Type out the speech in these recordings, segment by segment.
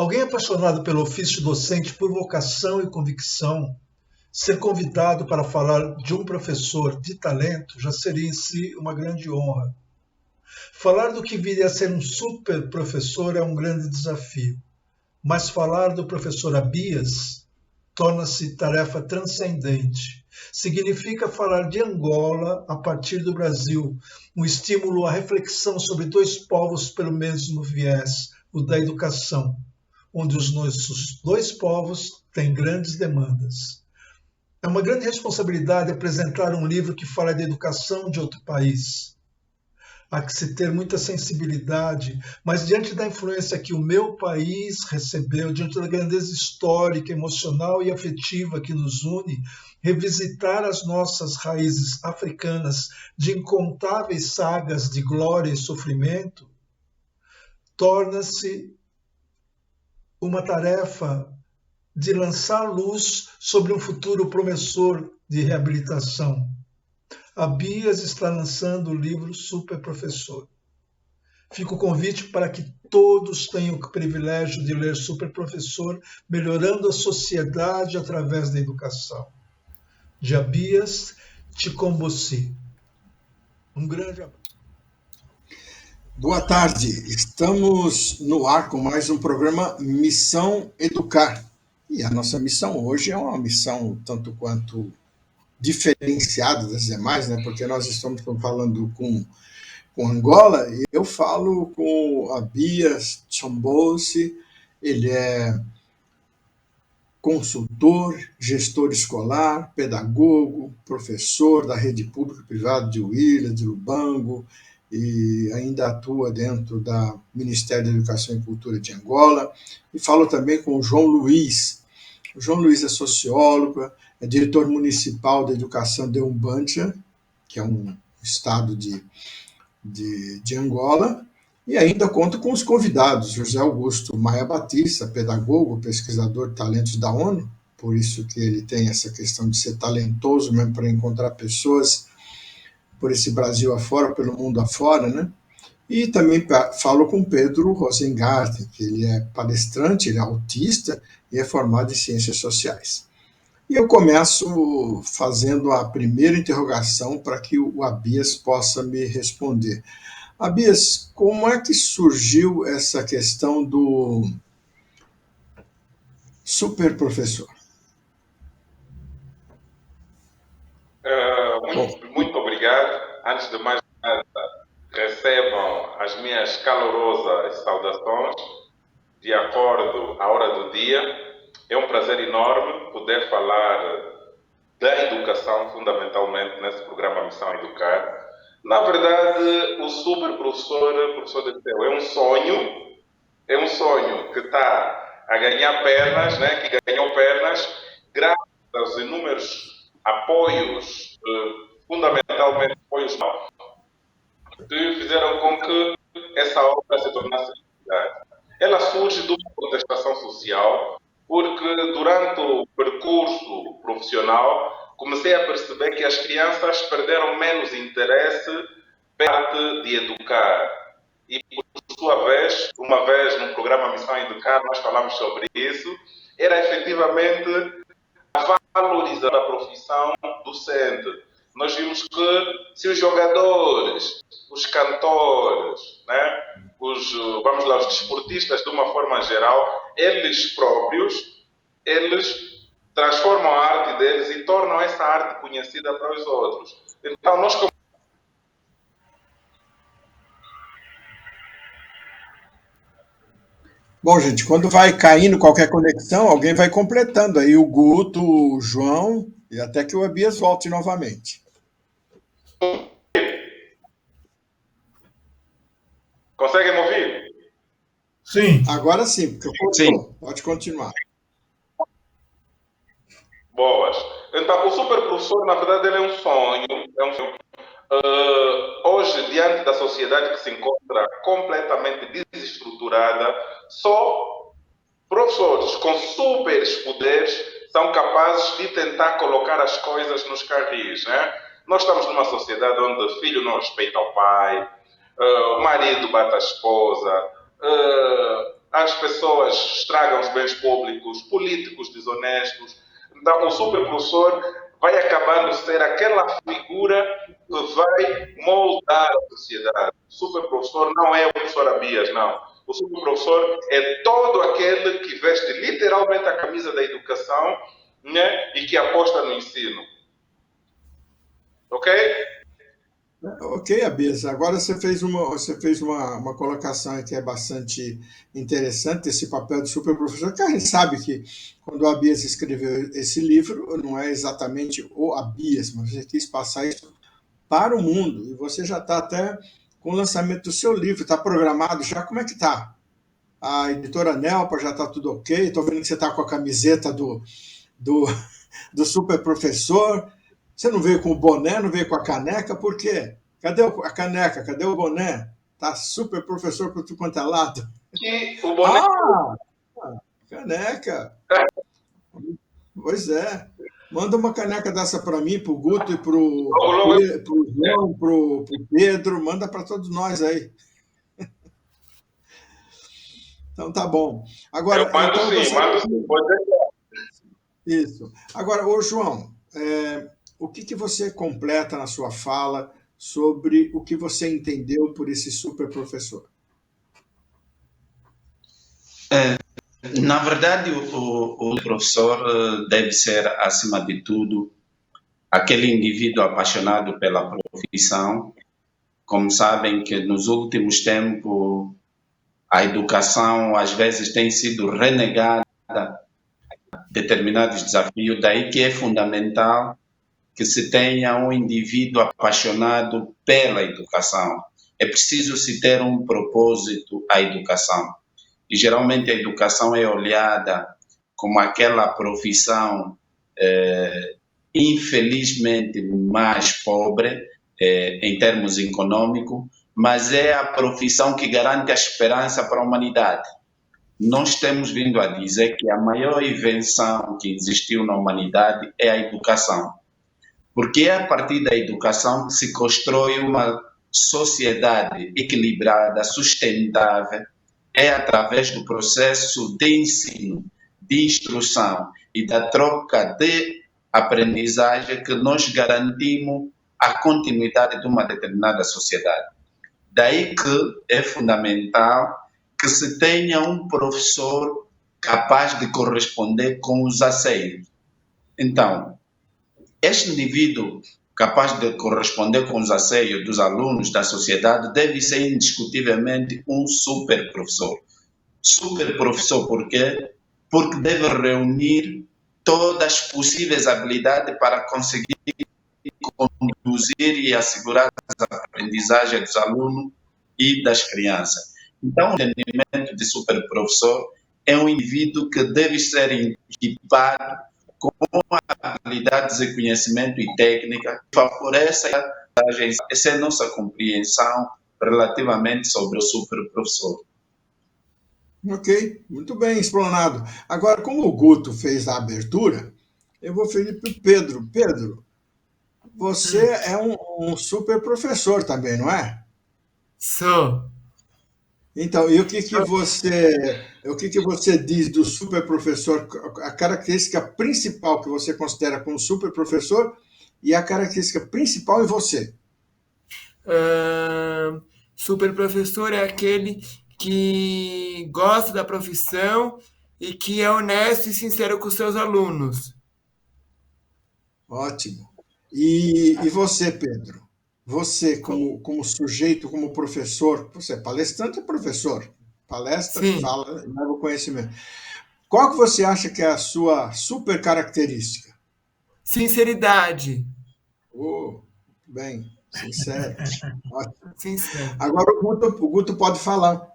Alguém apaixonado pelo ofício docente por vocação e convicção, ser convidado para falar de um professor de talento já seria em si uma grande honra. Falar do que viria a ser um super professor é um grande desafio, mas falar do professor Abias torna-se tarefa transcendente. Significa falar de Angola a partir do Brasil, um estímulo à reflexão sobre dois povos pelo mesmo viés, o da educação, onde os nossos dois povos têm grandes demandas. É uma grande responsabilidade apresentar um livro que fala da educação de outro país. Há que se ter muita sensibilidade, mas diante da influência que o meu país recebeu, diante da grandeza histórica, emocional e afetiva que nos une, revisitar as nossas raízes africanas de incontáveis sagas de glória e sofrimento, torna-se uma tarefa de lançar luz sobre um futuro promissor de reabilitação. A Bias está lançando o livro Super Professor. Fica o convite para que todos tenham o privilégio de ler Super Professor, melhorando a sociedade através da educação. De Abias Ticombossi. Um grande abraço. Boa tarde, estamos no ar com mais um programa Missão Educar. E a nossa missão hoje é uma missão tanto quanto diferenciada das demais, né? Porque nós estamos falando com Angola e eu falo com Abias Ticombossi. Ele é consultor, gestor escolar, pedagogo, professor da rede pública e privada de Huila, de Lubango, e ainda atua dentro do Ministério da Educação e Cultura de Angola. E falo também com o João Luiz. O João Luiz é sociólogo, é diretor municipal da educação de Umbancha, que é um estado de Angola, e ainda conto com os convidados, José Augusto Maia Batista, pedagogo, pesquisador de talentos da ONU, por isso que ele tem essa questão de ser talentoso mesmo para encontrar pessoas por esse Brasil afora, pelo mundo afora, né? E também falo com Pedro Rosengarten, que ele é palestrante, ele é autista e é formado em Ciências Sociais. E eu começo fazendo a primeira interrogação para que o Abias possa me responder. Abias, como é que surgiu essa questão do super professor? Muito obrigado. Antes de mais nada, recebam as minhas calorosas saudações de acordo à hora do dia. É um prazer enorme poder falar da educação, fundamentalmente, nesse programa Missão Educar. Na verdade, o super professor de Teu, é um sonho que está a ganhar pernas, né? Que ganhou pernas graças aos inúmeros apoios, fundamentalmente apoios que fizeram com que essa obra se tornasse realidade. Ela surge de uma contestação social, porque durante o percurso profissional comecei a perceber que as crianças perderam menos interesse pela parte de educar. E, por sua vez, uma vez no programa Missão Educar, nós falamos sobre isso, era efetivamente a valorização da profissão docente. Nós vimos que se os jogadores, os cantores, né, os desportistas de uma forma geral, eles próprios, eles transformam a arte deles e tornam essa arte conhecida para os outros. Então, nós Bom, gente, quando vai caindo qualquer conexão, alguém vai completando aí o Guto, o João, e até que o Abias volte novamente. Conseguem me ouvir? Sim. Agora sim, sim. Pode continuar. Boas. Então, o super professor, na verdade, ele é um sonho. Hoje, diante da sociedade que se encontra completamente desestruturada, só professores com super poderes são capazes de tentar colocar as coisas nos carris, né? Nós estamos numa sociedade onde o filho não respeita o pai, o marido bate a esposa, as pessoas estragam os bens públicos, políticos desonestos. Então, o superprofessor vai acabando ser aquela figura que vai moldar a sociedade. O superprofessor não é o professor Abias, não. O superprofessor é todo aquele que veste literalmente a camisa da educação, né, e que aposta no ensino. Ok? Ok, Abias. Agora você fez uma colocação que é bastante interessante, esse papel do superprofessor, que a gente sabe que quando o Abias escreveu esse livro, não é exatamente o Abias, mas você quis passar isso para o mundo. E você já está até com o lançamento do seu livro, está programado já? Como é que está? A editora Nelpa já está tudo ok? Estou vendo que você está com a camiseta do, do superprofessor. Você não veio com o boné, não veio com a caneca, por quê? Cadê a caneca? Cadê o boné? Tá super professor por tudo quanto é lado. E o boné... Caneca. Pois é. Manda uma caneca dessa para mim, para o Guto e para o João, para o Pedro. Manda para todos nós aí. Então tá bom. Agora, eu mando sim. Pode deixar. Isso. Agora, ô João, o que você completa na sua fala sobre o que você entendeu por esse super professor? Na verdade, o professor deve ser, acima de tudo, aquele indivíduo apaixonado pela profissão. Como sabem que nos últimos tempos a educação às vezes tem sido renegada determinados desafios, daí que é fundamental que se tenha um indivíduo apaixonado pela educação. É preciso se ter um propósito à educação. E geralmente a educação é olhada como aquela profissão, infelizmente, mais pobre em termos econômicos, mas é a profissão que garante a esperança para a humanidade. Nós temos vindo a dizer que a maior invenção que existiu na humanidade é a educação. Porque é a partir da educação que se constrói uma sociedade equilibrada, sustentável, é através do processo de ensino, de instrução e da troca de aprendizagem que nós garantimos a continuidade de uma determinada sociedade. Daí que é fundamental que se tenha um professor capaz de corresponder com os anseios. Então, este indivíduo capaz de corresponder com os anseios dos alunos da sociedade deve ser indiscutivelmente um super professor. Super professor por quê? Porque deve reunir todas as possíveis habilidades para conseguir conduzir e assegurar as aprendizagens dos alunos e das crianças. Então, o entendimento de super professor é um indivíduo que deve ser equipado com habilidades de conhecimento e técnica que favorecem essa é a nossa compreensão relativamente sobre o superprofessor. Ok, muito bem explanado. Agora, como o Guto fez a abertura, eu vou pedir para o Pedro. Pedro, você é um super professor também, não é? Sou. Então, e o que você diz do super professor, a característica principal que você considera como super professor e a característica principal em você? Super professor é aquele que gosta da profissão e que é honesto e sincero com os seus alunos. Ótimo. E você, Pedro? Você, como sujeito, como professor, você é palestrante e professor, palestra, Sim. Fala, leva o conhecimento. Qual que você acha que é a sua super característica? Sinceridade. Bem, sincero. Sincero. Agora o Guto pode falar.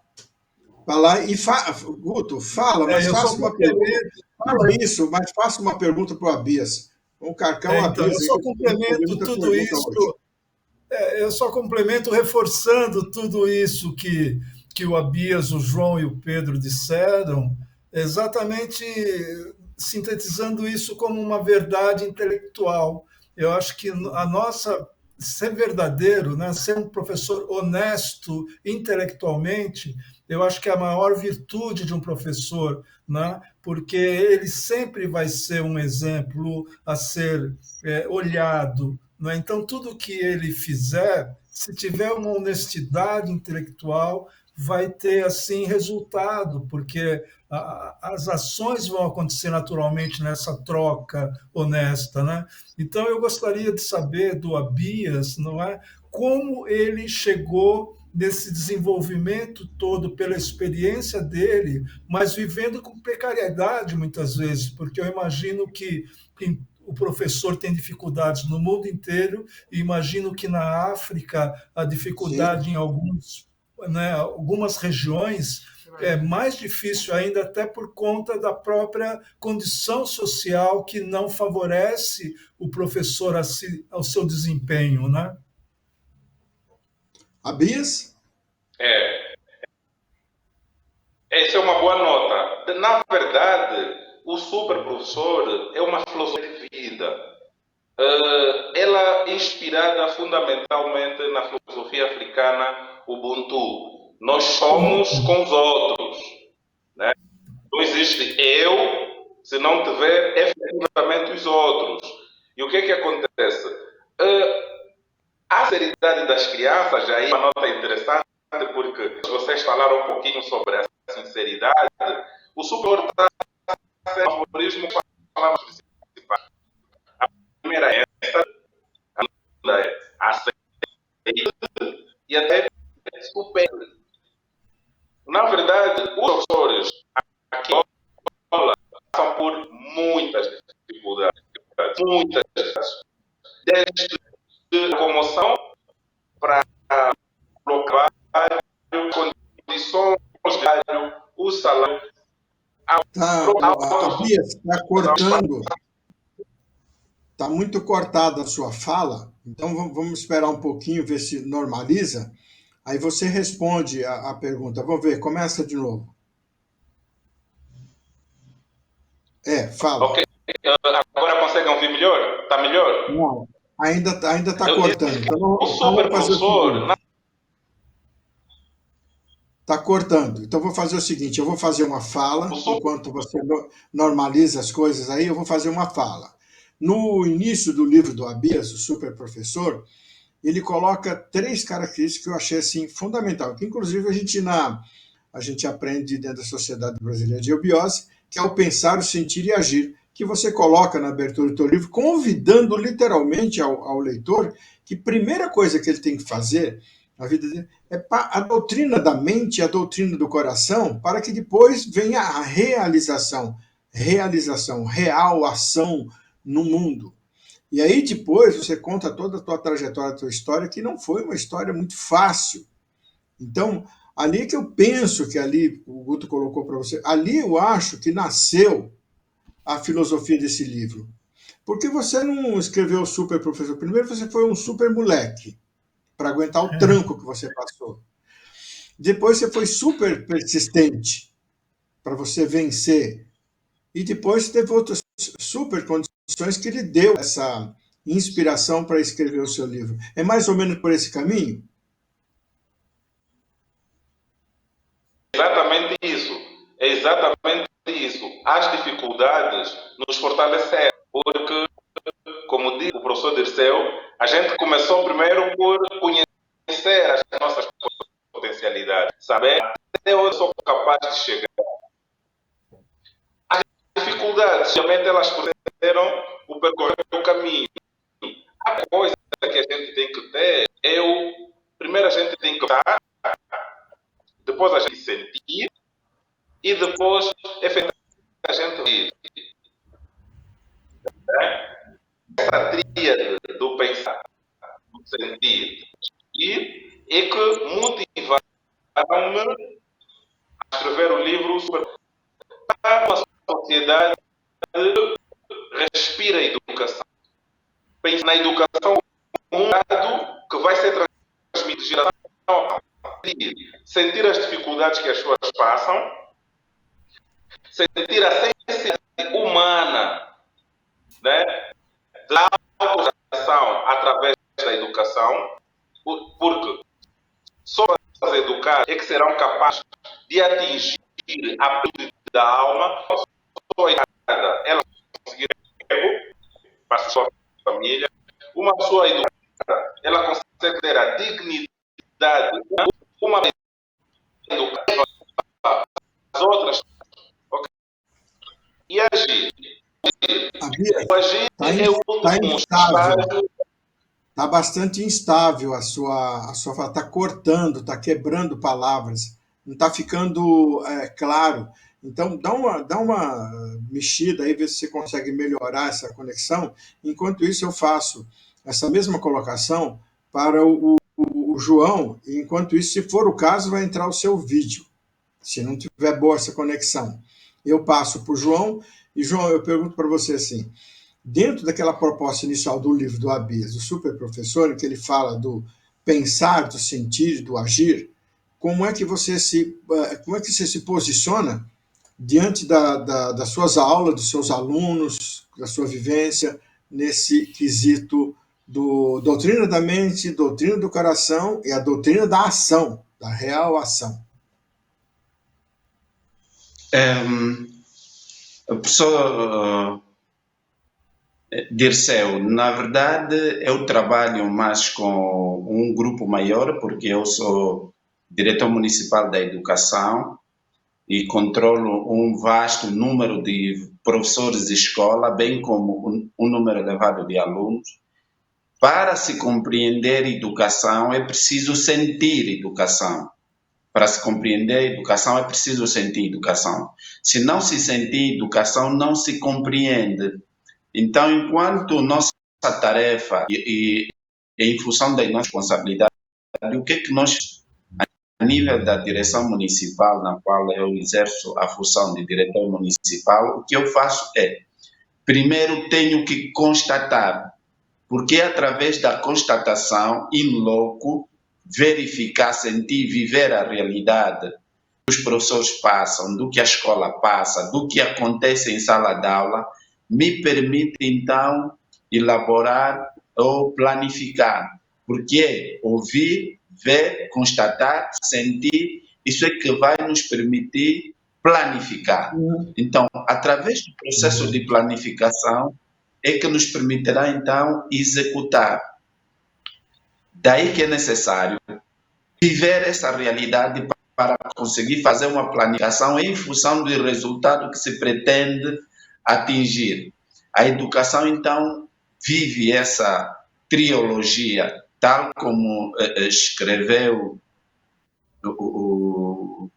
Guto, fala, mas faça uma pergunta. Fala isso, mas faça uma pergunta para o Abias. O Carcão Então, Abias. eu só complemento tudo isso. Eu só complemento reforçando tudo isso que o Abias, o João e o Pedro disseram, exatamente sintetizando isso como uma verdade intelectual. Eu acho que a nossa ser verdadeiro, né, ser um professor honesto intelectualmente, eu acho que é a maior virtude de um professor, né? Porque ele sempre vai ser um exemplo a ser olhado. Né? Então, tudo que ele fizer, se tiver uma honestidade intelectual, vai ter assim resultado, porque as ações vão acontecer naturalmente nessa troca honesta, né? Então eu gostaria de saber do Abias, não é, como ele chegou nesse desenvolvimento todo pela experiência dele, mas vivendo com precariedade muitas vezes, porque eu imagino que o professor tem dificuldades no mundo inteiro e imagino que na África a Sim. dificuldade em algumas regiões é mais difícil ainda, até por conta da própria condição social que não favorece o professor ao seu desempenho, né? Abias? É, essa é uma boa nota. Na verdade, o super professor é uma filosofia de vida. Ela é inspirada fundamentalmente na filosofia africana Ubuntu. Nós somos com os outros. Né? Não existe eu se não tiver efetivamente os outros. E o que é que acontece? A sinceridade das crianças, aí é uma nota interessante, porque vocês falaram um pouquinho sobre a sinceridade. O super está sendo um algoritmo com as palavras principais. A primeira é essa, a segunda é aceita e até supera. Na verdade, os professores aqui passam por muitas dificuldades, muitas, desde a comoção para local, condições de trabalho, o salário. Abias, está cortando. Está muito cortada a sua fala, então vamos esperar um pouquinho, ver se normaliza. Aí você responde a pergunta. Vamos ver, começa de novo. Fala. Ok. Agora conseguem ouvir melhor? Está melhor? Não, ainda está cortando. Então, o super professor. Está cortando. Então, vou fazer o seguinte: eu vou fazer uma fala, enquanto você normaliza as coisas aí, eu vou fazer uma fala. No início do livro do Abias, o super professor, ele coloca 3 características que eu achei assim fundamental, que inclusive a gente aprende dentro da Sociedade Brasileira de Eubiose, que é o pensar, o sentir e agir, que você coloca na abertura do teu livro, convidando literalmente ao leitor que a primeira coisa que ele tem que fazer na vida dele é a doutrina da mente, a doutrina do coração, para que depois venha a realização, real ação no mundo. E aí depois você conta toda a tua trajetória, a tua história, que não foi uma história muito fácil. Então, ali que eu penso que ali, o Guto colocou para você, ali eu acho que nasceu a filosofia desse livro. Porque você não escreveu super professor. Primeiro você foi um super moleque, para aguentar o tranco que você passou. Depois você foi super persistente, para você vencer. E depois teve outras super condições que lhe deu essa inspiração para escrever o seu livro. É mais ou menos por esse caminho? Exatamente isso. É exatamente isso. As dificuldades nos fortaleceram, porque, como disse o professor Dirceu, a gente começou primeiro por conhecer as nossas potencialidades, saber até onde sou capaz de chegar. As dificuldades, realmente, elas fizeram o percorrer o caminho. A coisa que a gente tem que ter primeiro a gente tem que estar, depois a gente sentir e depois efetivamente a gente ir. Essa tríade do pensar, do sentir e é que motivaram-me a escrever o livro sobre uma sociedade que respira a educação. Pensa na educação como um dado que vai ser transmitido de geração a sentir as dificuldades que as pessoas passam, sentir a sensibilidade humana, né, da autogeração através da educação, porque só educadas é que serão capazes de atingir a plenitude da alma, não só educada, ela conseguir emprego para a sua família, uma pessoa educada, ela consegue ter a dignidade, uma educada, as outras, okay? E agir. O agir é o último estágio. Está bastante instável a sua fala, está cortando, está quebrando palavras, não está ficando claro. Então, dá uma mexida aí, vê se você consegue melhorar essa conexão. Enquanto isso, eu faço essa mesma colocação para o João, e enquanto isso, se for o caso, vai entrar o seu vídeo, se não tiver boa essa conexão. Eu passo para o João, e João, eu pergunto para você assim, dentro daquela proposta inicial do livro do Abias, o Superprofessor, em que ele fala do pensar, do sentir, do agir, como é que você se posiciona diante das suas aulas, dos seus alunos, da sua vivência, nesse quesito do doutrina da mente, doutrina do coração e a doutrina da ação, da real ação? Professor Dirceu, na verdade eu trabalho mais com um grupo maior, porque eu sou diretor municipal da educação e controlo um vasto número de professores de escola, bem como um número elevado de alunos. Para se compreender educação, é preciso sentir educação. Para se compreender educação, é preciso sentir educação. Se não se sentir educação, não se compreende. Então, enquanto nossa tarefa e em função da nossa responsabilidade, o que é que nós, a nível da direção municipal, na qual eu exerço a função de diretor municipal, o que eu faço é, primeiro tenho que constatar, porque é através da constatação, in loco, verificar, sentir, viver a realidade que os professores passam, do que a escola passa, do que acontece em sala de aula, me permite, então, elaborar ou planificar. Porque ouvir, ver, constatar, sentir, isso é que vai nos permitir planificar. Então, através do processo de planificação, é que nos permitirá, então, executar. Daí que é necessário viver essa realidade para conseguir fazer uma planificação em função do resultado que se pretende atingir. A educação, então, vive essa trilogia, tal como escreveu o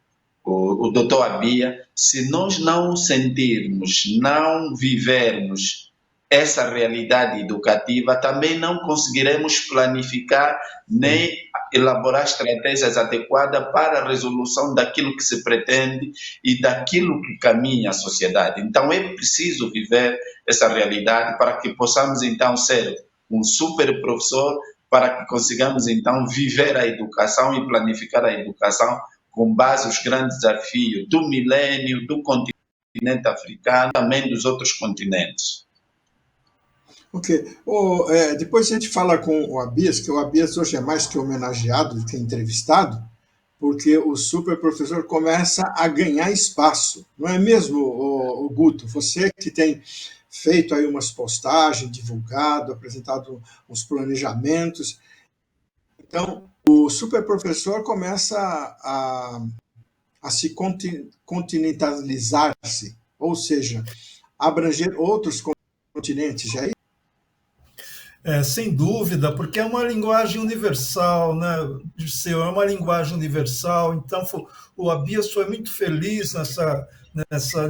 doutor Abia. Se nós não sentirmos, não vivermos essa realidade educativa, também não conseguiremos planificar nem elaborar estratégias adequadas para a resolução daquilo que se pretende e daquilo que caminha a sociedade. Então, é preciso viver essa realidade para que possamos, então, ser um super professor, para que consigamos, então, viver a educação e planificar a educação com base nos grandes desafios do milênio, do continente africano, também dos outros continentes. Ok. Depois a gente fala com o Abias, que o Abias hoje é mais que homenageado do que entrevistado, porque o Superprofessor começa a ganhar espaço. Não é mesmo, o Guto? Você que tem feito aí umas postagens, divulgado, apresentado uns planejamentos. Então, o Superprofessor começa a se continentalizar-se, ou seja, abranger outros continentes, já é? Sem dúvida, porque é uma linguagem universal, né, Dirceu? É uma linguagem universal. Então, o Abias foi muito feliz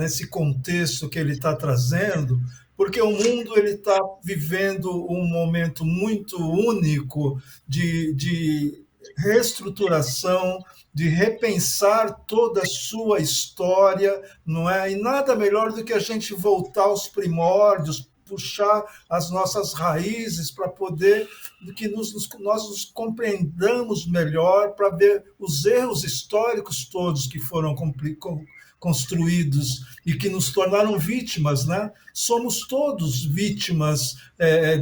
nesse contexto que ele está trazendo, porque o mundo está vivendo um momento muito único de reestruturação, de repensar toda a sua história, não é? E nada melhor do que a gente voltar aos primórdios, puxar as nossas raízes para poder que nós nos compreendamos melhor, para ver os erros históricos todos que foram construídos e que nos tornaram vítimas, né? Somos todos vítimas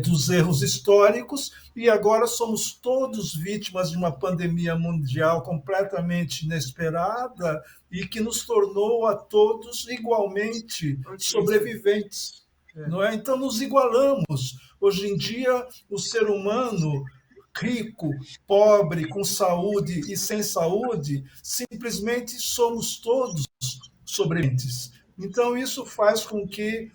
dos erros históricos e agora somos todos vítimas de uma pandemia mundial completamente inesperada e que nos tornou a todos igualmente sobreviventes. Não é? Então, nos igualamos. Hoje em dia, o ser humano rico, pobre, com saúde e sem saúde, simplesmente somos todos sobreviventes. Então, isso faz com que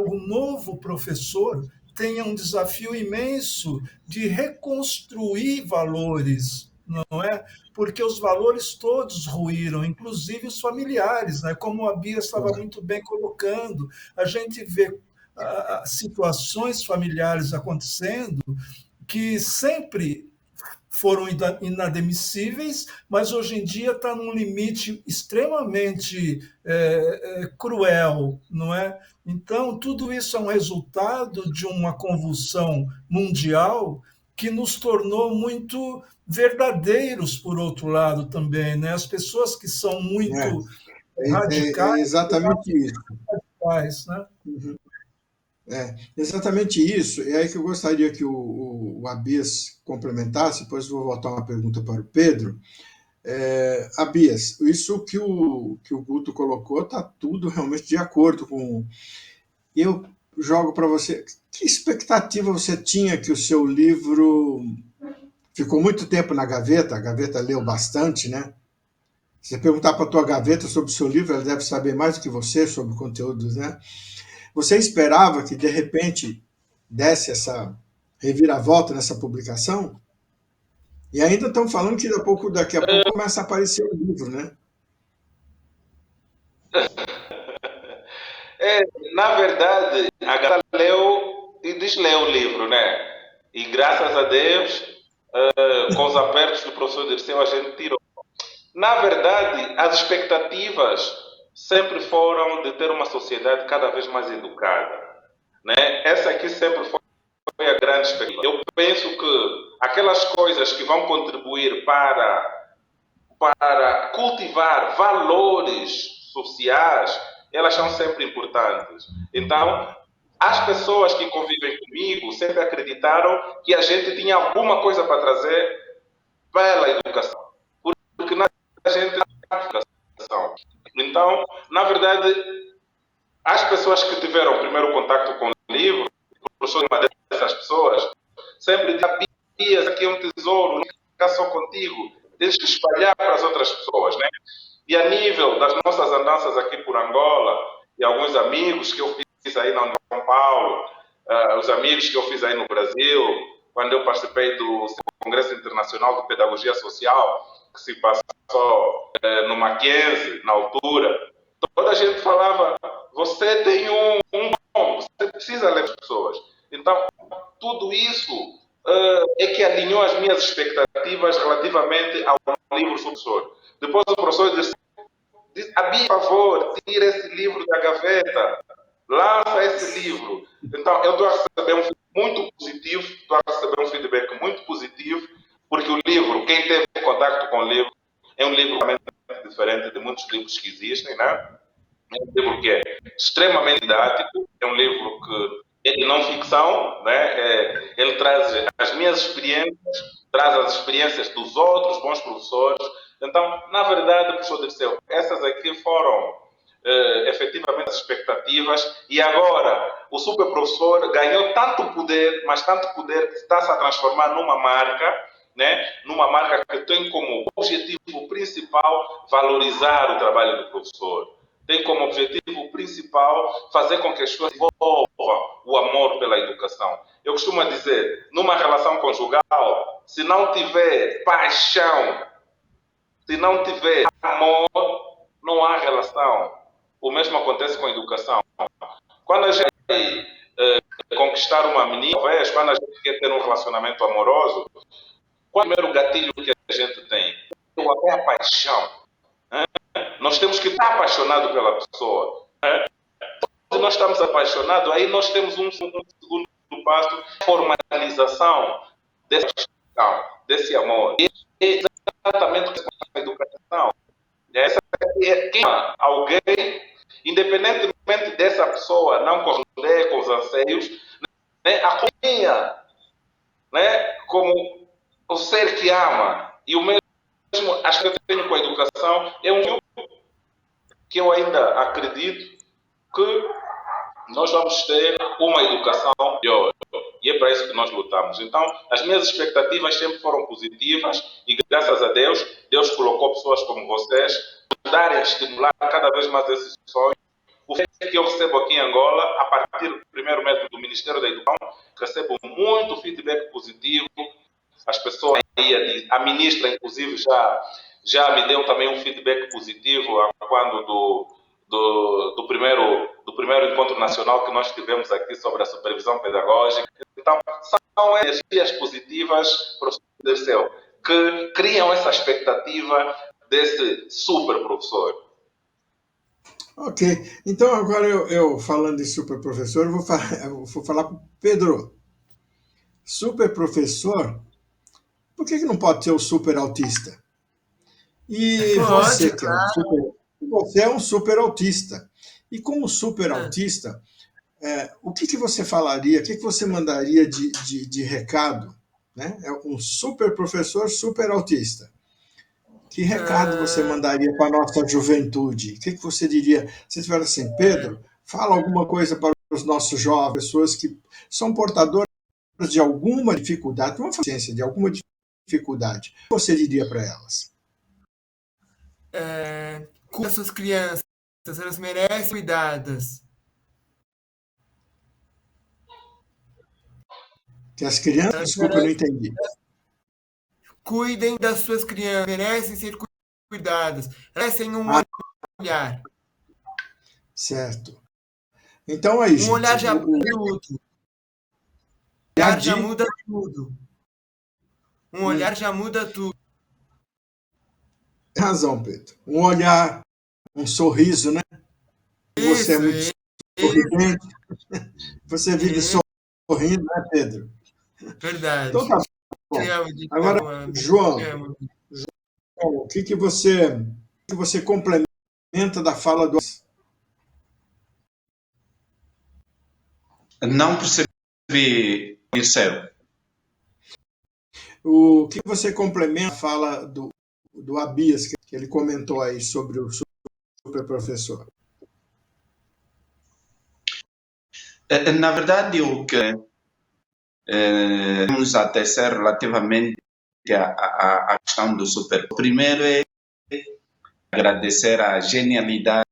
o novo professor tenha um desafio imenso de reconstruir valores, não é? Porque os valores todos ruíram, inclusive os familiares, né? Como a Bia estava muito bem colocando. A gente vê situações familiares acontecendo que sempre foram inadmissíveis, mas hoje em dia está num limite extremamente cruel, não é? Então, tudo isso é um resultado de uma convulsão mundial que nos tornou muito verdadeiros, por outro lado, também, né? As pessoas que são muito radicais... É exatamente isso. Radicais, né? Exatamente isso. É aí que eu gostaria que o Abias complementasse, depois vou voltar uma pergunta para o Pedro. Abias, isso que o Guto colocou está tudo realmente de acordo com... Eu jogo para você, que expectativa você tinha que o seu livro ficou muito tempo na gaveta, a gaveta leu bastante, né? Se você perguntar para a tua gaveta sobre o seu livro, ela deve saber mais do que você sobre conteúdos, né? Você esperava que, de repente, desse essa reviravolta nessa publicação? E ainda estão falando que daqui a pouco começa a aparecer o livro, né? Na verdade, a galera leu e desleu o livro, né? E graças a Deus, com os apertos do professor Dirceu, a gente tirou. Na verdade, as expectativas sempre foram de ter uma sociedade cada vez mais educada, né? Essa aqui sempre foi a grande expectativa. Eu penso que aquelas coisas que vão contribuir para cultivar valores sociais, elas são sempre importantes. Então, as pessoas que convivem comigo sempre acreditaram que a gente tinha alguma coisa para trazer pela educação. Porque a gente não tem educação. Então, na verdade, as pessoas que tiveram o primeiro contacto com o livro, o professor de uma dessas pessoas, sempre sabia que aqui é um tesouro, não ficar só contigo, tens que espalhar para as outras pessoas, né? E a nível das nossas andanças aqui por Angola, e alguns amigos que eu fiz aí na São Paulo, os amigos que eu fiz aí no Brasil, quando eu participei do Congresso Internacional de Pedagogia Social, que se passou no Mackenzie, na altura, toda a gente falava, você tem um bom, você precisa ler as pessoas. Então, tudo isso é que alinhou as minhas expectativas relativamente ao livro do professor. Depois o professor disse, por favor, tira esse livro da gaveta, lança esse livro. Então, eu estou a receber um feedback muito positivo, muito positivo, porque o livro, quem teve contato com o livro, é um livro completamente diferente de muitos livros que existem, né? É um livro que é extremamente didático, é um livro que é de não ficção, né? Ele traz as minhas experiências, traz as experiências dos outros bons professores. Então, na verdade, professor Dirceu, essas aqui foram efetivamente as expectativas, e agora o super professor ganhou tanto poder, mas tanto poder que está-se a transformar numa marca, né? Numa marca que tem como objetivo principal valorizar o trabalho do professor. Tem como objetivo principal fazer com que as pessoas desenvolvam o amor pela educação. Eu costumo dizer, numa relação conjugal, se não tiver paixão, se não tiver amor, não há relação. O mesmo acontece com a educação. Quando a gente conquistar uma menina, talvez, quando a gente quer ter um relacionamento amoroso, qual é o primeiro gatilho que a gente tem? É a paixão. Nós temos que estar apaixonados pela pessoa. Se nós estamos apaixonados, aí nós temos um segundo passo, formalização dessa paixão, desse amor. E é exatamente o que é a educação. Essa é quem ama alguém, independentemente dessa pessoa não corresponder com os anseios, né, acompanha, né, como o ser que ama. E o mesmo acho que eu tenho com a educação é um que eu ainda acredito que nós vamos ter uma educação melhor. E é para isso que nós lutamos. Então, as minhas expectativas sempre foram positivas e, graças a Deus, Deus colocou pessoas como vocês para ajudarem a estimular cada vez mais esses sonhos. O feedback que eu recebo aqui em Angola, a partir do primeiro método do Ministério da Educação, recebo muito feedback positivo. As pessoas aí, a ministra, inclusive, já me deu também um feedback positivo quando do primeiro encontro nacional que nós tivemos aqui sobre a supervisão pedagógica. Então, são energias positivas, professor Dirceu, que criam essa expectativa desse super professor. Ok, então agora eu falando de super professor, eu vou falar para o Pedro. Super professor, por que não pode ser o super autista? E Pode, você é um super autista. E como super autista, o que você falaria, o que você mandaria de recado? Né? É um super professor, super autista. Que recado você mandaria para a nossa juventude? O que você diria? Se você fala assim, Pedro, fala alguma coisa para os nossos jovens, pessoas que são portadoras de alguma dificuldade, uma ciência de alguma dificuldade. O que você diria para elas? Cuida suas crianças, elas merecem cuidadas. Que as crianças, desculpa, eu não entendi. Cuidem das suas crianças, merecem ser cuidadas, merecem um olhar. Certo. Então aí, gente. Um olhar já muda tudo. Um olhar já muda tudo. Um olhar já muda tudo. Tem razão, Pedro. Um olhar, um sorriso, né? Você é muito sorridente. Você vive sorrindo, né, Pedro? Verdade. Então tá bom. Agora, João, o que você complementa da fala do... Não percebi, Dirceu. O que você complementa a fala do Abias, que ele comentou aí sobre o super professor? Na verdade, o que vamos a tecer relativamente à questão do super. Primeiro é agradecer a genialidade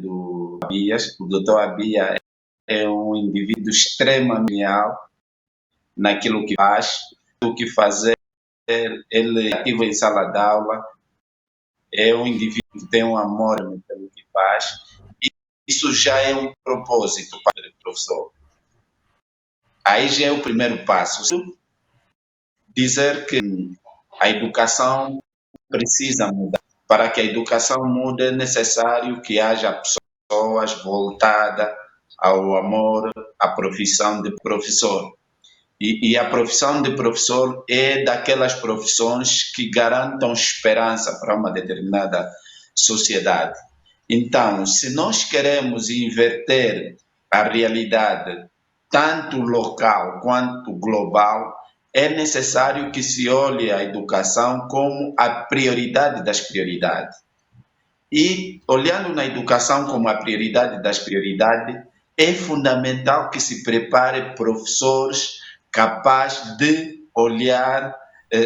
do Abias. O doutor Abias é um indivíduo extremamente genial naquilo que faz, o que fazer. Ele é ativo em sala de aula, é um indivíduo que tem um amor pelo que faz. E isso já é um propósito para o professor. Aí já é o primeiro passo. Dizer que a educação precisa mudar. Para que a educação mude, é necessário que haja pessoas voltadas ao amor, à profissão de professor. E a profissão de professor é daquelas profissões que garantam esperança para uma determinada sociedade. Então, se nós queremos inverter a realidade, tanto local quanto global, é necessário que se olhe a educação como a prioridade das prioridades. E, olhando na educação como a prioridade das prioridades, é fundamental que se prepare professores capazes de olhar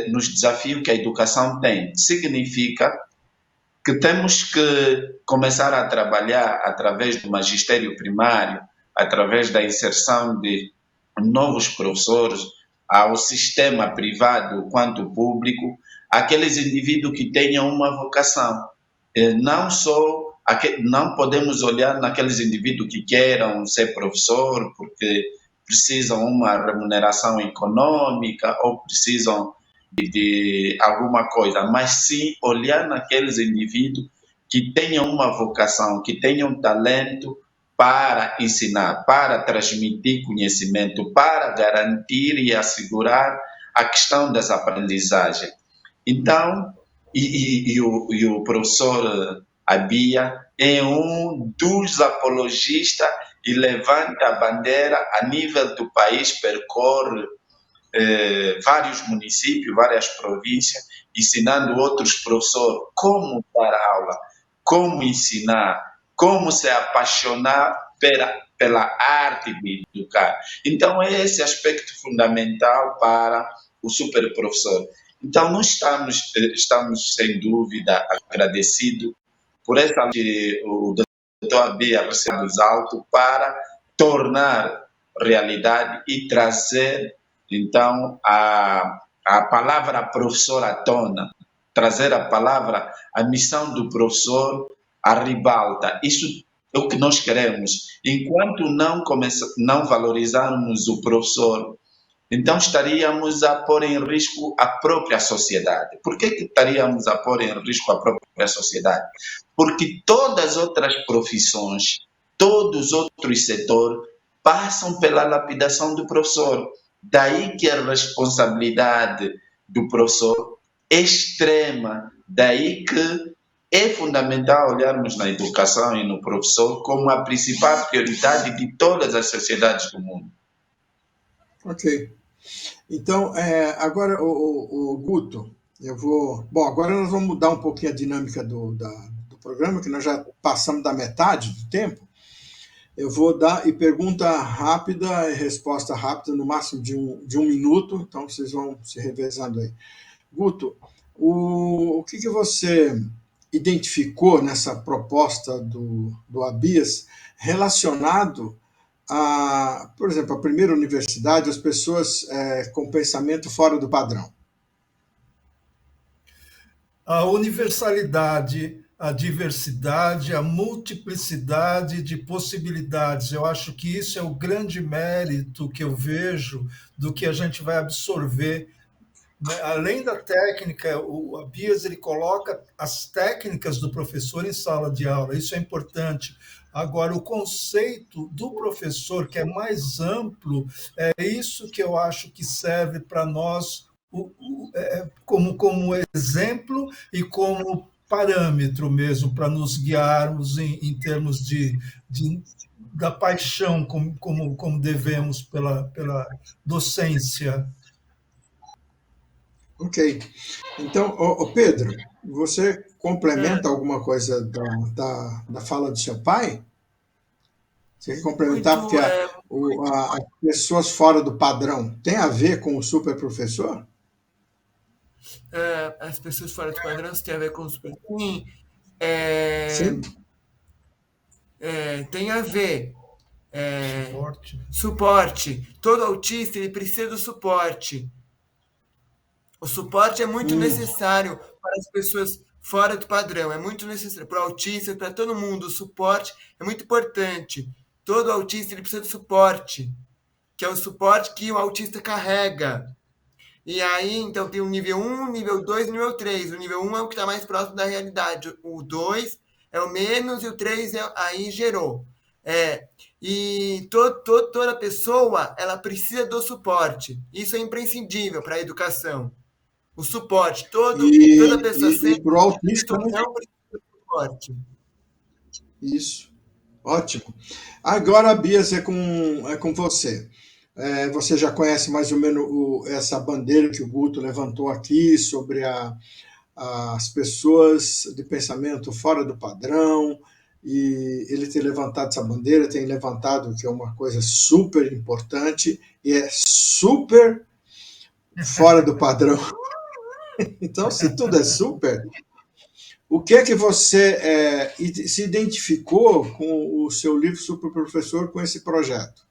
nos desafios que a educação tem. Significa que temos que começar a trabalhar através do magistério primário, através da inserção de novos professores ao sistema privado quanto público, aqueles indivíduos que tenham uma vocação. Não podemos olhar naqueles indivíduos que queiram ser professor porque precisam uma remuneração econômica ou precisam de alguma coisa, mas sim olhar naqueles indivíduos que tenham uma vocação, que tenham talento para ensinar, para transmitir conhecimento, para garantir e assegurar a questão das aprendizagens. Então, e o professor Abia é um dos apologistas e levanta a bandeira a nível do país, percorre vários municípios, várias províncias, ensinando outros professores como dar aula, como ensinar, como se apaixonar pela arte de educar. Então, é esse aspecto fundamental para o super professor. Então, nós estamos sem dúvida agradecidos por essa que o Dr. Abia recebeu dos altos para tornar realidade e trazer, então, a palavra professor à tona, trazer a palavra, a missão do professor à ribalta. Isso é o que nós queremos. Enquanto não valorizarmos o professor, então estaríamos a pôr em risco a própria sociedade. Por que estaríamos a pôr em risco a própria sociedade? Porque todas as outras profissões, todos os outros setores passam pela lapidação do professor. Daí que a responsabilidade do professor é extrema. Daí que é fundamental olharmos na educação e no professor como a principal prioridade de todas as sociedades do mundo. Ok. Então, agora, o Guto, agora nós vamos mudar um pouquinho a dinâmica do programa, que nós já passamos da metade do tempo. Eu vou dar pergunta rápida e resposta rápida, no máximo de um minuto, então vocês vão se revezando aí. Guto, o que você identificou nessa proposta do Abias relacionado por exemplo, a primeira universidade, as pessoas com pensamento fora do padrão? A universalidade, a diversidade, a multiplicidade de possibilidades. Eu acho que isso é o grande mérito que eu vejo do que a gente vai absorver. Além da técnica, o Abias ele coloca as técnicas do professor em sala de aula, isso é importante. Agora, o conceito do professor, que é mais amplo, é isso que eu acho que serve para nós como exemplo e como parâmetro mesmo, para nos guiarmos em termos da paixão como devemos pela docência. Ok. Então, Pedro, você complementa alguma coisa da fala do seu pai? Você quer complementar porque as pessoas fora do padrão tem a ver com o super professor? As pessoas fora do padrão têm a ver com o super. Sim, Sim. tem a ver. Suporte. Todo autista ele precisa do suporte. O suporte é muito necessário para as pessoas fora do padrão, é muito necessário para o autista, para todo mundo. O suporte é muito importante. Todo autista ele precisa de suporte, que é o suporte que o autista carrega. E aí, então, tem o nível 1, nível 2 e nível 3. O nível 1 é o que está mais próximo da realidade. O 2 é o menos e o 3 aí gerou. E toda pessoa ela precisa do suporte. Isso é imprescindível para a educação. O suporte. Toda pessoa e para o autista, não precisa do suporte. Isso. Ótimo. Agora, Bias, é com você. Você já conhece mais ou menos essa bandeira que o Guto levantou aqui sobre as pessoas de pensamento fora do padrão, e ele tem levantado essa bandeira, tem levantado que é uma coisa super importante e é super fora do padrão. Então, se tudo é super, o que é que você se identificou com o seu livro Super Professor com esse projeto?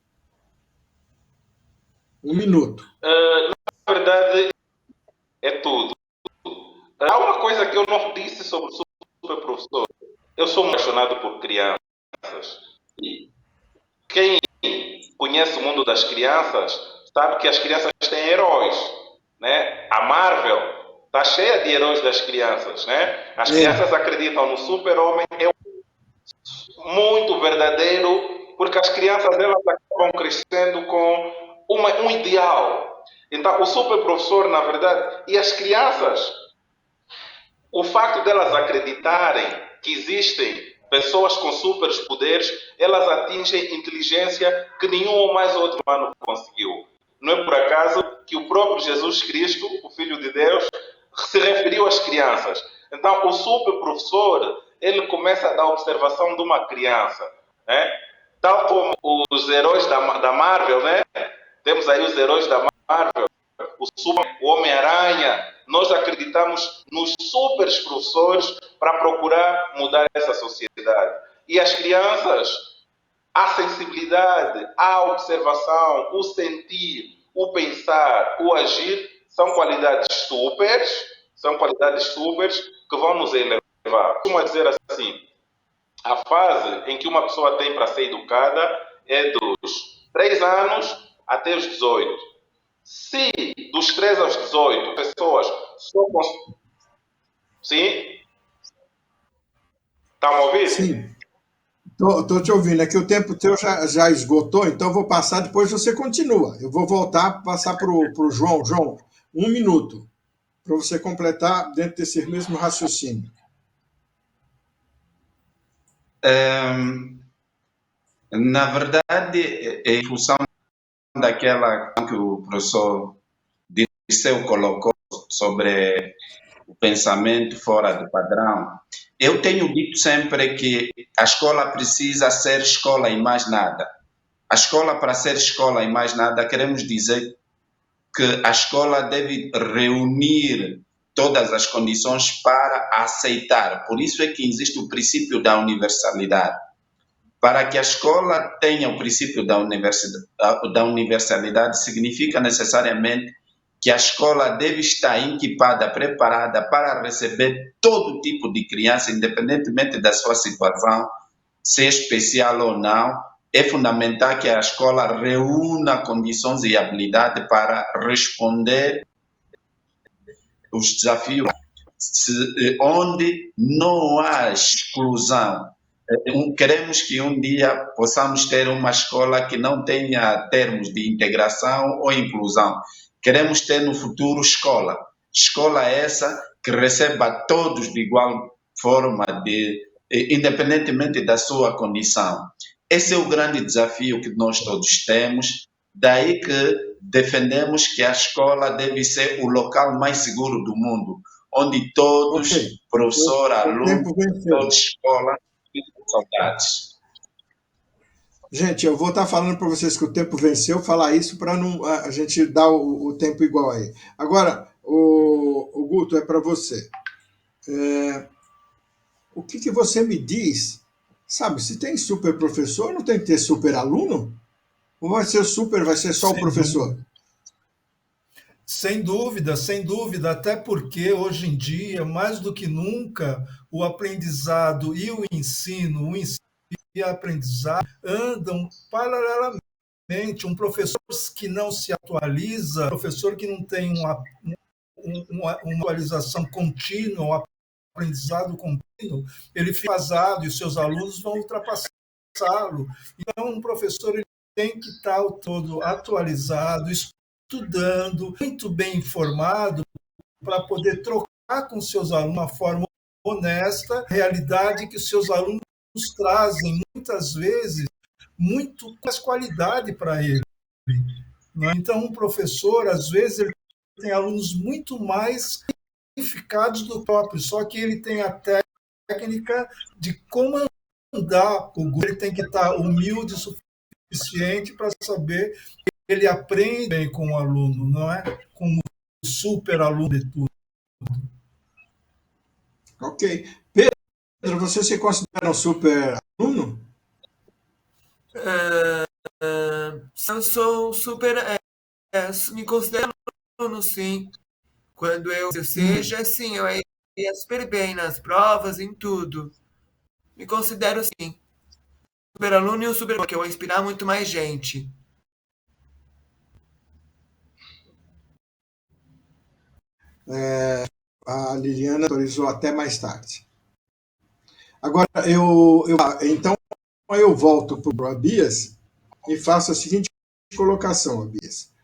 1 minuto. Na verdade, é tudo. Há uma coisa que eu não disse sobre o super professor. Eu sou apaixonado por crianças. E quem conhece o mundo das crianças sabe que as crianças têm heróis, né? A Marvel está cheia de heróis das crianças, né? As crianças acreditam no super-homem, é muito verdadeiro, porque as crianças elas acabam crescendo com um ideal. Então, o super professor, na verdade, e as crianças, o facto delas acreditarem que existem pessoas com superpoderes, elas atingem inteligência que nenhum ou mais outro humano conseguiu. Não é por acaso que o próprio Jesus Cristo, o Filho de Deus, se referiu às crianças. Então, o super professor, ele começa da observação de uma criança, né? Tal como os heróis da Marvel, né? Temos aí os heróis da Marvel, o Homem-Aranha. Nós acreditamos nos super professores para procurar mudar essa sociedade. E as crianças, a sensibilidade, a observação, o sentir, o pensar, o agir, são qualidades supers que vão nos elevar. Costumo dizer assim, a fase em que uma pessoa tem para ser educada é dos 3 anos até os 18. Se dos 3 aos 18 pessoas só Sim? Está a ouvir? Sim, estou te ouvindo. É que o tempo teu já esgotou, então eu vou passar, depois você continua. Eu vou voltar, passar para o João. João, 1 minuto, para você completar dentro desse mesmo raciocínio. Na verdade, em função daquela que o professor Dirceu colocou sobre o pensamento fora do padrão, eu tenho dito sempre que a escola precisa ser escola e mais nada. A escola, para ser escola e mais nada, queremos dizer que a escola deve reunir todas as condições para aceitar. Por isso é que existe o princípio da universalidade. Para que a escola tenha o princípio da universalidade, significa necessariamente que a escola deve estar equipada, preparada para receber todo tipo de criança, independentemente da sua situação, se é especial ou não. É fundamental que a escola reúna condições e habilidade para responder os desafios, onde não há exclusão. Queremos que um dia possamos ter uma escola que não tenha termos de integração ou inclusão. Queremos ter no futuro escola essa que receba todos de igual forma, independentemente da sua condição. Esse é o grande desafio que nós todos temos, daí que defendemos que a escola deve ser o local mais seguro do mundo, onde todos, professor, aluno, toda escola, saudades. Gente, eu vou estar falando para vocês que o tempo venceu, falar isso para não a gente dar o tempo igual aí. Agora, o Guto, é para você. O que você me diz? Sabe, se tem super professor, não tem que ter super aluno? Ou vai ser só o professor? Sem dúvida, sem dúvida, até porque hoje em dia, mais do que nunca, o aprendizado e o ensino e a aprendizagem andam paralelamente. Um professor que não se atualiza, um professor que não tem uma atualização contínua, um aprendizado contínuo, ele fica atrasado e os seus alunos vão ultrapassá-lo. Então, um professor ele tem que estar todo atualizado, estudando, muito bem informado, para poder trocar com seus alunos de uma forma honesta, a realidade que os seus alunos trazem, muitas vezes, muito mais qualidade para ele. Né? Então, um professor, às vezes, ele tem alunos muito mais qualificados do próprio, só que ele tem a técnica de comandar o grupo, ele tem que estar humilde o suficiente para saber que ele aprende bem com o aluno, não é como super aluno de tudo. Ok. Pedro, você se considera um super aluno? Eu sou super. Me considero aluno, sim. Quando eu seja, sim, eu ia super bem nas provas, em tudo. Me considero, sim, super aluno e um super aluno, que eu vou inspirar muito mais gente. A Liliana autorizou até mais tarde. Agora, então eu volto para o Abias e faço a seguinte colocação, Abias.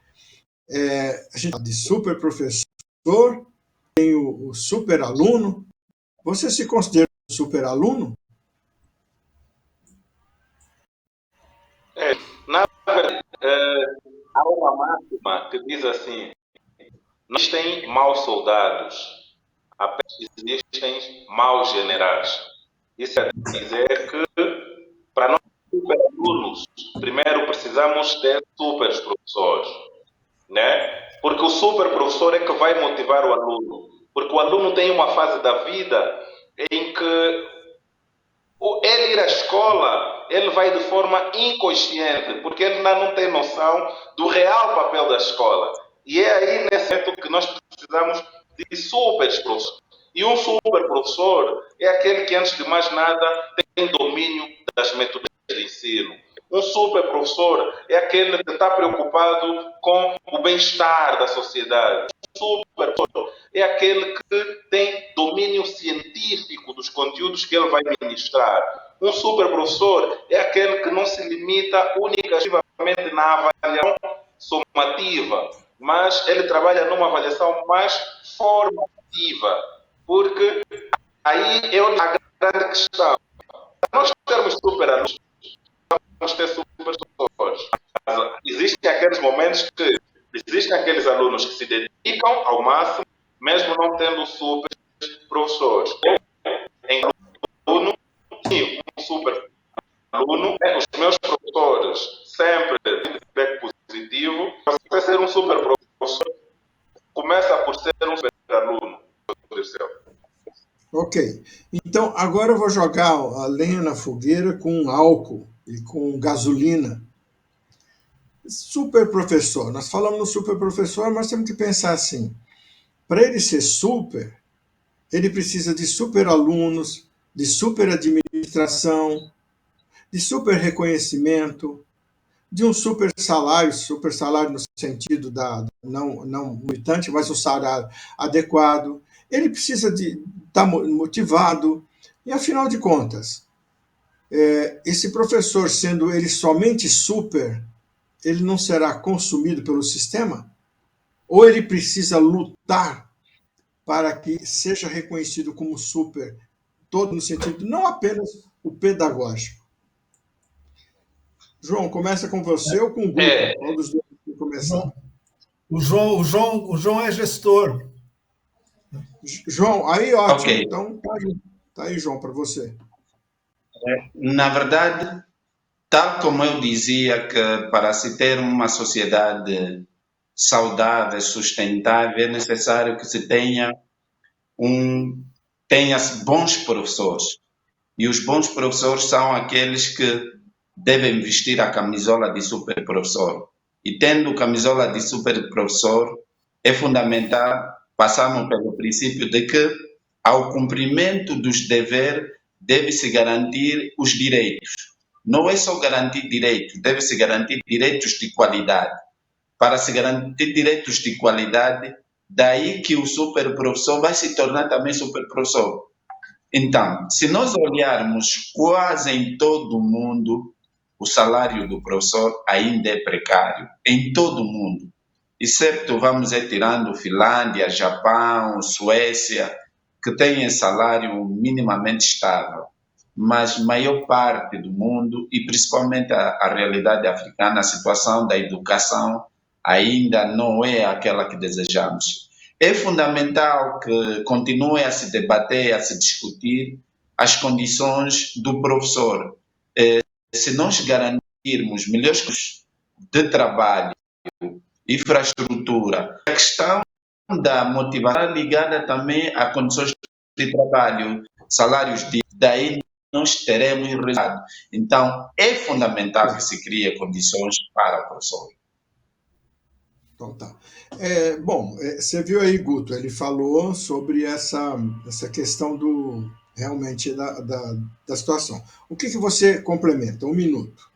A gente fala de super professor, tem o super aluno, Você se considera um super aluno? Na verdade, há uma máxima que diz assim: não existem maus soldados, apenas existem maus generais. Isso quer dizer que, para nós super alunos, primeiro precisamos ter super professores, né? Porque o super professor é que vai motivar o aluno. Porque o aluno tem uma fase da vida em que ele ir à escola, ele vai de forma inconsciente, porque ele ainda não tem noção do real papel da escola. E é aí nesse momento que nós precisamos de super professores. E um super professor é aquele que, antes de mais nada, tem domínio das metodologias de ensino. Um super professor é aquele que está preocupado com o bem-estar da sociedade. Um super professor é aquele que tem domínio científico dos conteúdos que ele vai ministrar. Um super professor é aquele que não se limita única e exclusivamente na avaliação somativa, mas ele trabalha numa avaliação mais formativa, porque aí é a grande questão. Para nós termos super alunos, vamos ter super professores. Existem aqueles momentos que existem aqueles alunos que se dedicam ao máximo, mesmo não tendo super professores. Em aluno, sim, um super aluno, os meus professores sempre têm feedback positivo. Para ser um super professor, começa por ser um super aluno. Ok. Então, agora eu vou jogar a lenha na fogueira com álcool e com gasolina. Super professor. Nós falamos no super professor, mas temos que pensar assim. Para ele ser super, ele precisa de super alunos, de super administração, de super reconhecimento, de um super salário no sentido da não militante, mas um salário adequado. Ele precisa de estar motivado. E, afinal de contas, esse professor, sendo ele somente super, ele não será consumido pelo sistema? Ou ele precisa lutar para que seja reconhecido como super, todo no sentido, não apenas o pedagógico? João, começa com você ou com o Guto? Qual dos dois vai começar? O João é gestor. João, aí ótimo. Ok. Então, tá aí, João, para você. Na verdade, tal como eu dizia que para se ter uma sociedade saudável, sustentável, é necessário que se tenha bons professores. E os bons professores são aqueles que devem vestir a camisola de super professor. E tendo camisola de super professor, é fundamental passarmos pelo princípio de que, ao cumprimento dos deveres, deve-se garantir os direitos. Não é só garantir direitos, deve-se garantir direitos de qualidade. Para se garantir direitos de qualidade, daí que o super professor vai se tornar também super professor. Então, se nós olharmos quase em todo o mundo, o salário do professor ainda é precário, em todo o mundo. Excepto, vamos tirando Finlândia, Japão, Suécia, que têm salário minimamente estável. Mas a maior parte do mundo, e principalmente a realidade africana, a situação da educação ainda não é aquela que desejamos. É fundamental que continue a se debater, a se discutir as condições do professor. Se nós garantirmos melhores de trabalho, infraestrutura, a questão da motivação ligada também a condições de trabalho, salários daí nós teremos resultado. Então, é fundamental que se crie condições para o professor. Então tá. Bom, você viu aí, Guto, ele falou sobre essa questão realmente da situação. O que você complementa? 1 minuto.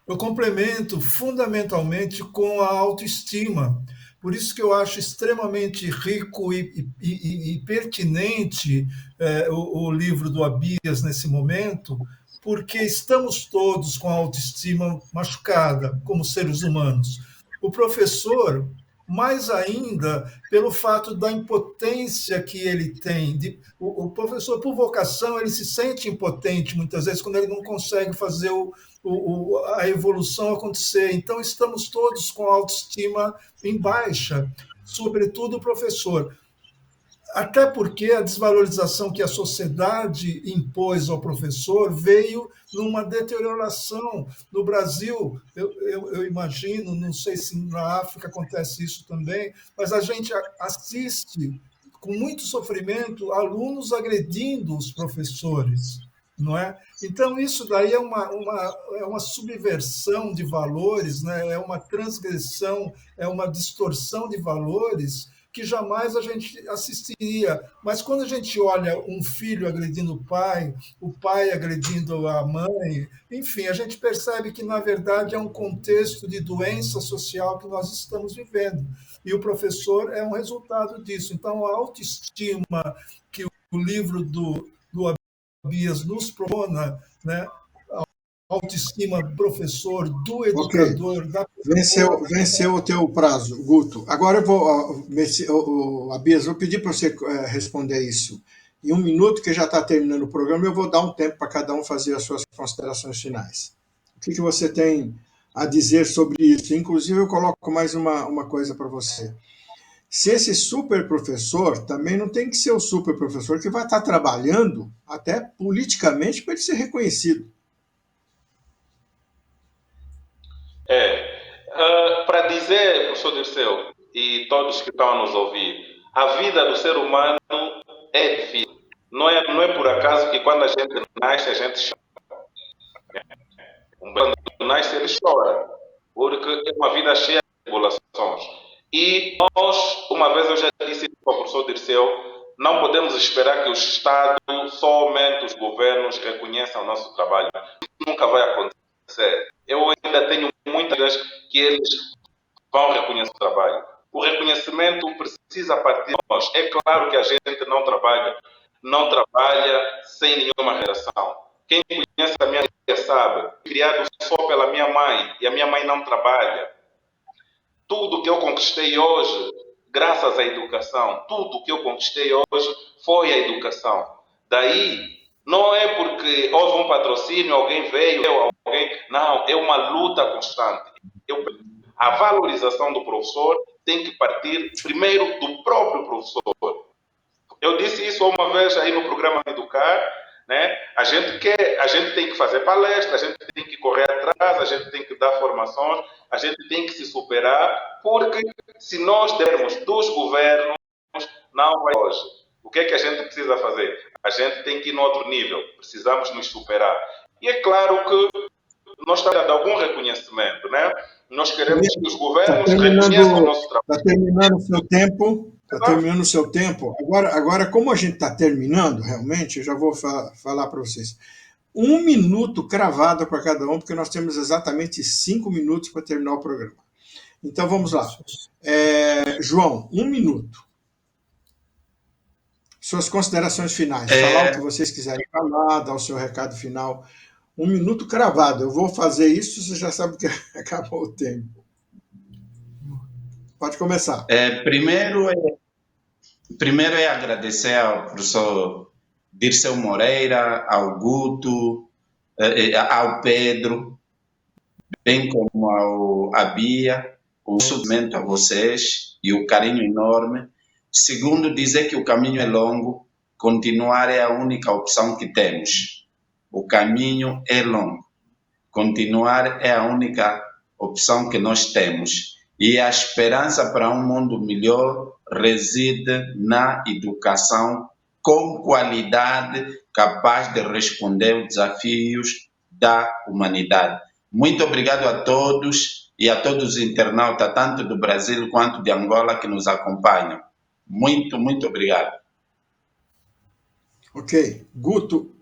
Eu complemento fundamentalmente com a autoestima. Por isso que eu acho extremamente rico e pertinente o livro do Abias nesse momento, porque estamos todos com a autoestima machucada, como seres humanos. O professor, mais ainda pelo fato da impotência que ele tem. O professor, por vocação, ele se sente impotente muitas vezes quando ele não consegue fazer a evolução acontecer. Então, estamos todos com a autoestima em baixa, sobretudo o professor. Até porque a desvalorização que a sociedade impôs ao professor veio numa deterioração. No Brasil, eu imagino, não sei se na África acontece isso também, mas a gente assiste com muito sofrimento alunos agredindo os professores, não é? Então, isso daí é uma subversão de valores, né? É uma transgressão, é uma distorção de valores que jamais a gente assistiria. Mas quando a gente olha um filho agredindo o pai agredindo a mãe, enfim, a gente percebe que, na verdade, é um contexto de doença social que nós estamos vivendo. E o professor é um resultado disso. Então, a autoestima que o livro do Abias nos propõe, né? Autoestima do professor, do educador, da pessoa. Venceu o teu prazo, Guto. Agora eu vou, Abias, vou pedir para você responder isso em 1 minuto, que já está terminando o programa, eu vou dar um tempo para cada um fazer as suas considerações finais. O que você tem a dizer sobre isso? Inclusive, eu coloco mais uma coisa para você. Se esse super professor também não tem que ser o super professor que vai estar trabalhando até politicamente para ele ser reconhecido. Para dizer, professor Dirceu, e todos que estão a nos ouvir, a vida do ser humano é difícil. Não é por acaso que quando a gente nasce, a gente chora. Quando nasce, ele chora, porque é uma vida cheia de tribulações. E nós, uma vez eu já disse para o professor Dirceu, não podemos esperar que o Estado, somente os governos, reconheçam o nosso trabalho. Isso nunca vai acontecer. Eu ainda tenho muitas que eles vão reconhecer o trabalho. O reconhecimento precisa partir de nós. É claro que a gente não trabalha sem nenhuma reação. Quem conhece a minha filha sabe, criado só pela minha mãe, e a minha mãe não trabalha. Tudo que eu conquistei hoje, graças à educação, tudo que eu conquistei hoje foi a educação. Daí, não é porque houve um patrocínio, alguém veio, não, é uma luta constante. A valorização do professor tem que partir primeiro do próprio professor. Eu disse isso uma vez aí no programa Educar, né? A gente tem que fazer palestra, a gente tem que correr atrás, a gente tem que dar formações, a gente tem que se superar, porque se nós dermos dos governos, não vai hoje. O que é que a gente precisa fazer? A gente tem que ir no outro nível, precisamos nos superar. E é claro que nós estamos dando algum reconhecimento, né? Nós queremos que os governos reconheçam o nosso trabalho. Está terminando o seu tempo. Está terminando o seu tempo. Agora, como a gente está terminando, realmente, eu já vou falar para vocês. 1 minuto cravado para cada um, porque nós temos exatamente 5 minutos para terminar o programa. Então, vamos lá. João, 1 minuto. Suas considerações finais. Falar o que vocês quiserem falar, dar o seu recado final. 1 minuto cravado. Eu vou fazer isso, você já sabe que acabou o tempo. Pode começar. Primeiro é agradecer ao professor Dirceu Moreira, ao Guto, ao Pedro, bem como ao Abia, o suplemento a vocês e o carinho enorme. Segundo, dizer que o caminho é longo, continuar é a única opção que temos. O caminho é longo, continuar é a única opção que nós temos. E a esperança para um mundo melhor reside na educação com qualidade, capaz de responder aos desafios da humanidade. Muito obrigado a todos e a todos os internautas, tanto do Brasil quanto de Angola, que nos acompanham. Muito, muito obrigado. Ok. Guto,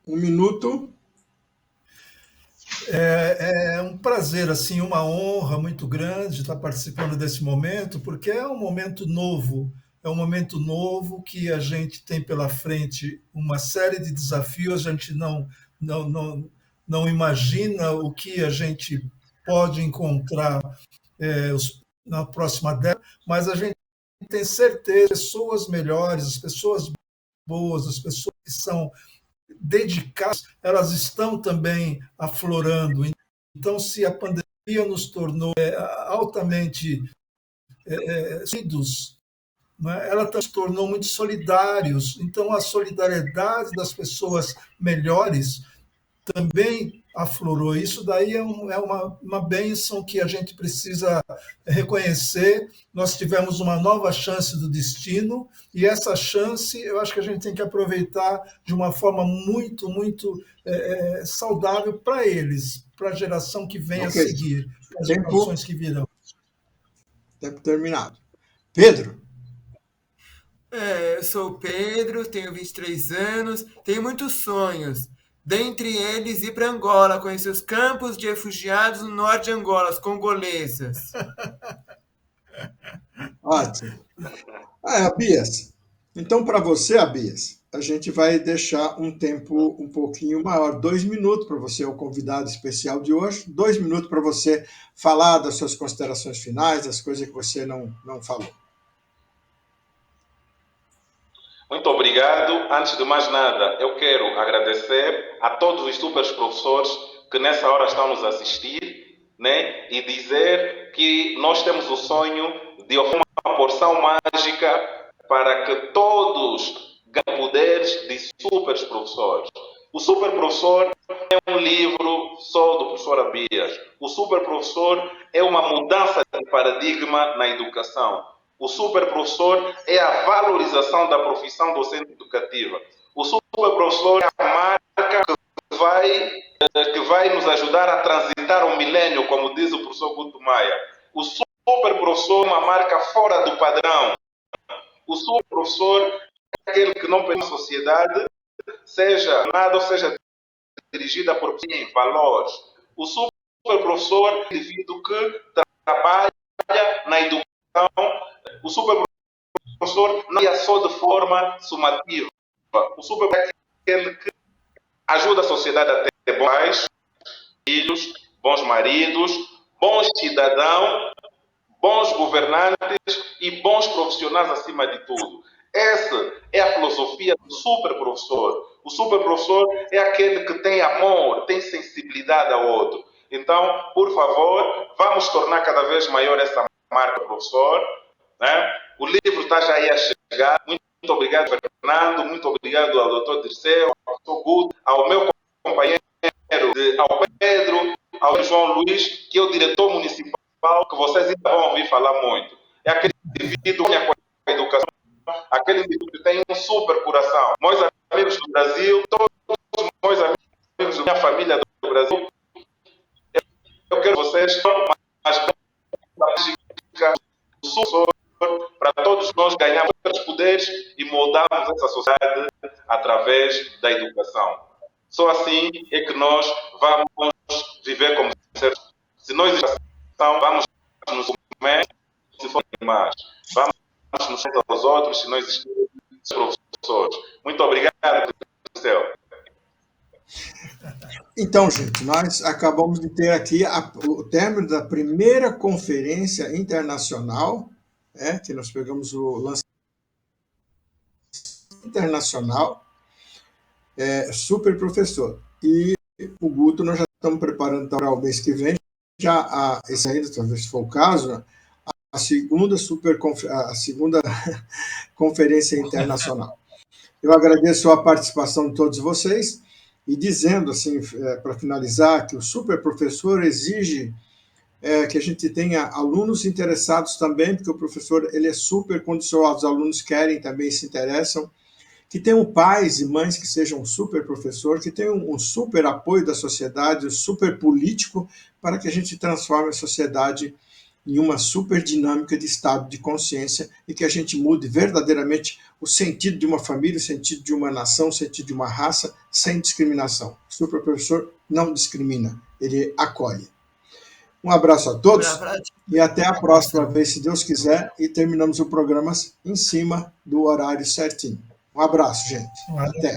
1 minuto. É um prazer, assim, uma honra muito grande estar participando desse momento, porque é um momento novo que a gente tem pela frente uma série de desafios, a gente não imagina o que a gente pode encontrar, os na próxima década, mas a gente tem certeza que pessoas melhores, as pessoas boas, as pessoas que são dedicadas, elas estão também aflorando. Então, se a pandemia nos tornou altamente unidos, né, ela se tornou muito solidários. Então, a solidariedade das pessoas melhores também aflorou. Isso daí é uma bênção que a gente precisa reconhecer. Nós tivemos uma nova chance do destino, e essa chance eu acho que a gente tem que aproveitar de uma forma muito, muito saudável para eles, para a geração que vem a seguir, para as gerações que virão. Tempo terminado. Pedro? Eu sou o Pedro, tenho 23 anos, tenho muitos sonhos. Dentre eles, ir para Angola, conhecer os campos de refugiados no norte de Angola, as congolesas. Ótimo. Abias, então para você, Abias, a gente vai deixar um tempo um pouquinho maior, 2 minutos para você, o convidado especial de hoje, 2 minutos para você falar das suas considerações finais, das coisas que você não falou. Muito obrigado. Antes de mais nada, eu quero agradecer a todos os super professores que nessa hora estão nos assistir, né? E dizer que nós temos o sonho de oferecer uma porção mágica para que todos ganhem poderes de super professores. O super professor é um livro só do professor Abias. O super professor é uma mudança de paradigma na educação. O super professor é a valorização da profissão docente educativa. O super professor é a marca que vai nos ajudar a transitar o milênio, como diz o professor Guto Maia. O super professor é uma marca fora do padrão. O super professor é aquele que não permite a sociedade seja nada ou seja dirigida por pessoas em valores. O super professor é o indivíduo que trabalha na educação. O super professor não é só de forma sumativa. O super professor é aquele que ajuda a sociedade a ter bons filhos, bons maridos, bons cidadãos, bons governantes e bons profissionais acima de tudo. Essa é a filosofia do super professor. O super professor é aquele que tem amor, tem sensibilidade ao outro. Então, por favor, vamos tornar cada vez maior essa marca do professor, né? O livro está já aí a chegar. Muito obrigado, Fernando. Muito obrigado ao Dr. Dirceu, ao Dr. Guto, ao meu companheiro, ao Pedro, ao João Luiz, que é o diretor municipal, que vocês ainda vão ouvir falar muito. É aquele indivíduo que com a educação, aquele indivíduo que tem um super coração. Meus amigos do Brasil, todos os meus amigos da minha família do Brasil, eu quero vocês mais mágica do super para todos nós ganharmos os poderes e moldarmos essa sociedade através da educação. Só assim é que nós vamos viver como seres. Se nós educação, vamos nos comer, se for mais. Vamos nos uns aos outros, se nós existirmos professores. Muito obrigado, Marcelo. Então, gente, nós acabamos de ter aqui o término da primeira conferência internacional, que nós pegamos o lançamento internacional, super professor. E o Guto nós já estamos preparando para o mês que vem, já esse ainda, talvez se for o caso, a segunda conferência internacional. Eu agradeço a participação de todos vocês e dizendo, assim, para finalizar, que o super professor exige que a gente tenha alunos interessados também, porque o professor ele é super quando os alunos querem, também se interessam, que tenham pais e mães que sejam super professor, que tenham um super apoio da sociedade, um super político, para que a gente transforme a sociedade em uma super dinâmica de estado de consciência e que a gente mude verdadeiramente o sentido de uma família, o sentido de uma nação, o sentido de uma raça, sem discriminação. O super professor não discrimina, ele acolhe. Um abraço a todos e até a próxima vez, se Deus quiser, e terminamos o programa em cima do horário certinho. Um abraço, gente. Até.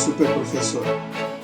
super professor.